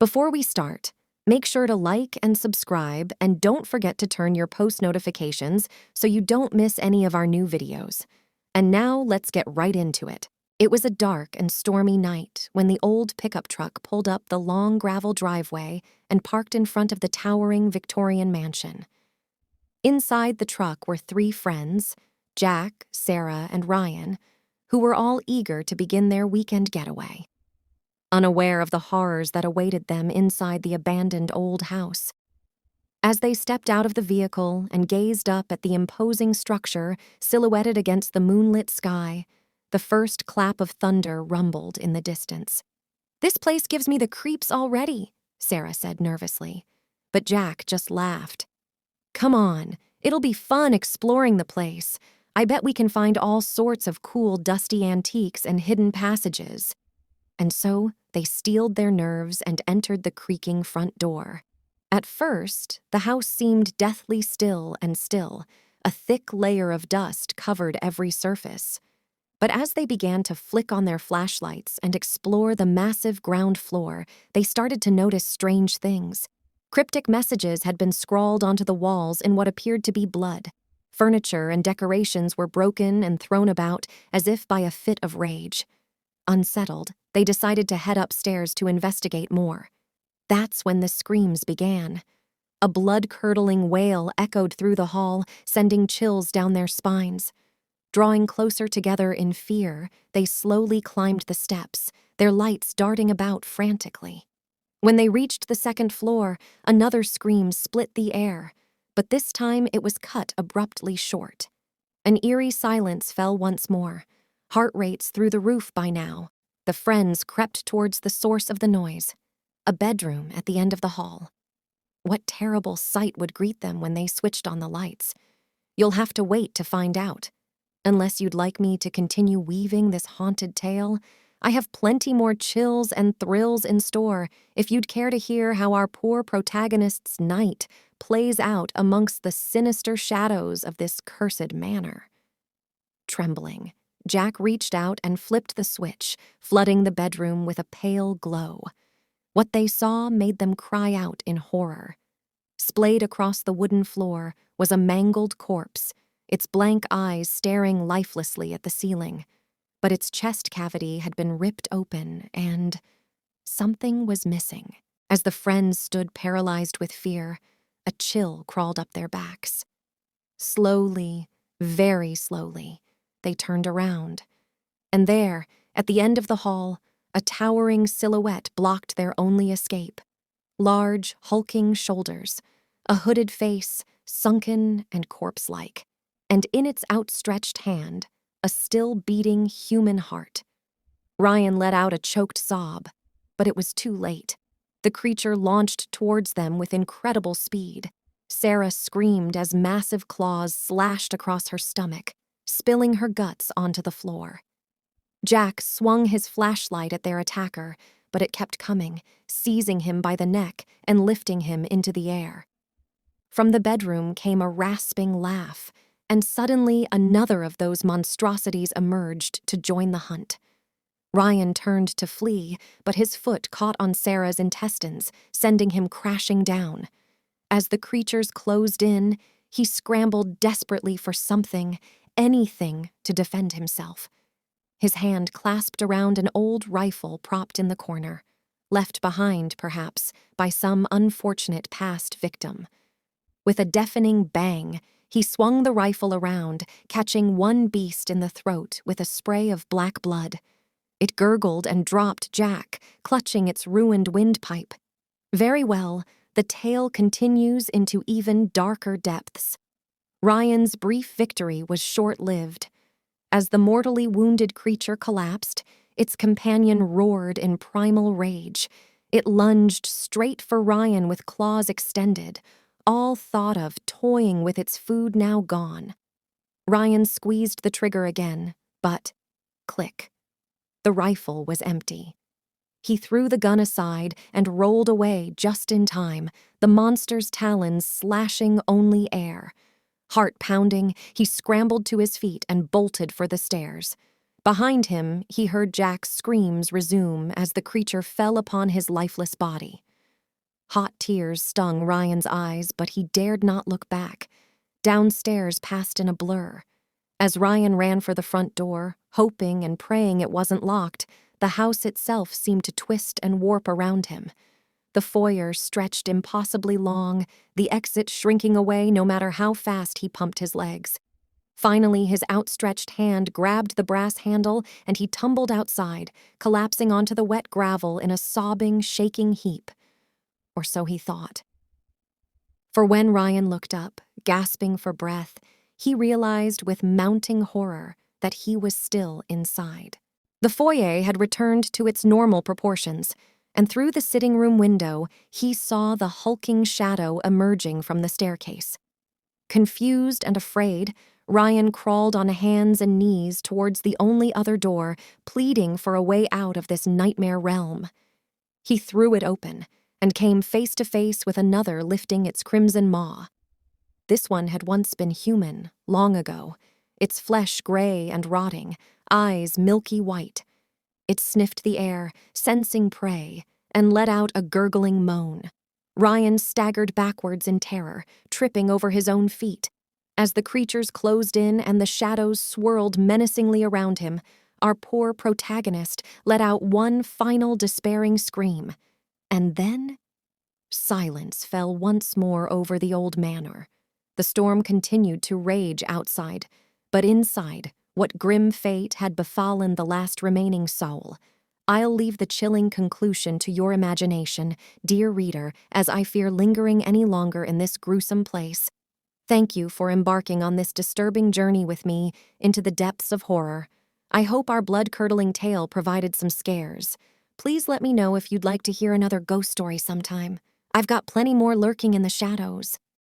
Before we start, make sure to like and subscribe, and don't forget to turn your post notifications so you don't miss any of our new videos. And now let's get right into it. It was a dark and stormy night when the old pickup truck pulled up the long gravel driveway and parked in front of the towering Victorian mansion. Inside the truck were three friends, Jack, Sarah, and Ryan, who were all eager to begin their weekend getaway. Unaware of the horrors that awaited them inside the abandoned old house. As they stepped out of the vehicle and gazed up at the imposing structure silhouetted against the moonlit sky, the first clap of thunder rumbled in the distance. "This place gives me the creeps already," Sarah said nervously. But Jack just laughed. "Come on, it'll be fun exploring the place. I bet we can find all sorts of cool dusty antiques and hidden passages." And so they steeled their nerves and entered the creaking front door. At first, the house seemed deathly still and still. A thick layer of dust covered every surface. But as they began to flick on their flashlights and explore the massive ground floor, they started to notice strange things. Cryptic messages had been scrawled onto the walls in what appeared to be blood. Furniture and decorations were broken and thrown about as if by a fit of rage. Unsettled, they decided to head upstairs to investigate more. That's when the screams began. A blood-curdling wail echoed through the hall, sending chills down their spines. Drawing closer together in fear, they slowly climbed the steps, their lights darting about frantically. When they reached the second floor, another scream split the air, but this time it was cut abruptly short. An eerie silence fell once more, heart rates through the roof by now. The friends crept towards the source of the noise, a bedroom at the end of the hall. What terrible sight would greet them when they switched on the lights? You'll have to wait to find out. Unless you'd like me to continue weaving this haunted tale, I have plenty more chills and thrills in store if you'd care to hear how our poor protagonist's night plays out amongst the sinister shadows of this cursed manor. Trembling, Jack reached out and flipped the switch, flooding the bedroom with a pale glow. What they saw made them cry out in horror. Splayed across the wooden floor was a mangled corpse, its blank eyes staring lifelessly at the ceiling. But its chest cavity had been ripped open, and something was missing. As the friends stood paralyzed with fear, a chill crawled up their backs. Slowly, very slowly, they turned around. And there, at the end of the hall, a towering silhouette blocked their only escape. Large, hulking shoulders, a hooded face, sunken and corpse-like, and in its outstretched hand, a still-beating human heart. Ryan let out a choked sob, but it was too late. The creature launched towards them with incredible speed. Sarah screamed as massive claws slashed across her stomach, spilling her guts onto the floor. Jack swung his flashlight at their attacker, but it kept coming, seizing him by the neck and lifting him into the air. From the bedroom came a rasping laugh, and suddenly another of those monstrosities emerged to join the hunt. Ryan turned to flee, but his foot caught on Sarah's intestines, sending him crashing down. As the creatures closed in, he scrambled desperately for something, anything, to defend himself. His hand clasped around an old rifle propped in the corner, left behind, perhaps, by some unfortunate past victim. With a deafening bang, he swung the rifle around, catching one beast in the throat with a spray of black blood. It gurgled and dropped Jack, clutching its ruined windpipe. Very well, the tale continues into even darker depths. Ryan's brief victory was short-lived. As the mortally wounded creature collapsed, its companion roared in primal rage. It lunged straight for Ryan with claws extended, all thought of toying with its food now gone. Ryan squeezed the trigger again, but click. The rifle was empty. He threw the gun aside and rolled away just in time, the monster's talons slashing only air. Heart pounding, he scrambled to his feet and bolted for the stairs. Behind him, he heard Jack's screams resume as the creature fell upon his lifeless body. Hot tears stung Ryan's eyes, but he dared not look back. Downstairs passed in a blur. As Ryan ran for the front door, hoping and praying it wasn't locked, the house itself seemed to twist and warp around him. The foyer stretched impossibly long, the exit shrinking away no matter how fast he pumped his legs. Finally, his outstretched hand grabbed the brass handle and he tumbled outside, collapsing onto the wet gravel in a sobbing, shaking heap. Or so he thought. For when Ryan looked up, gasping for breath, he realized with mounting horror that he was still inside. The foyer had returned to its normal proportions, and through the sitting room window, he saw the hulking shadow emerging from the staircase. Confused and afraid, Ryan crawled on hands and knees towards the only other door, pleading for a way out of this nightmare realm. He threw it open and came face to face with another lifting its crimson maw. This one had once been human, long ago, its flesh gray and rotting, eyes milky white. It sniffed the air, sensing prey, and let out a gurgling moan. Ryan staggered backwards in terror, tripping over his own feet. As the creatures closed in and the shadows swirled menacingly around him, our poor protagonist let out one final despairing scream. And then, silence fell once more over the old manor. The storm continued to rage outside, but inside, what grim fate had befallen the last remaining soul? I'll leave the chilling conclusion to your imagination, dear reader, as I fear lingering any longer in this gruesome place. Thank you for embarking on this disturbing journey with me into the depths of horror. I hope our blood-curdling tale provided some scares. Please let me know if you'd like to hear another ghost story sometime. I've got plenty more lurking in the shadows.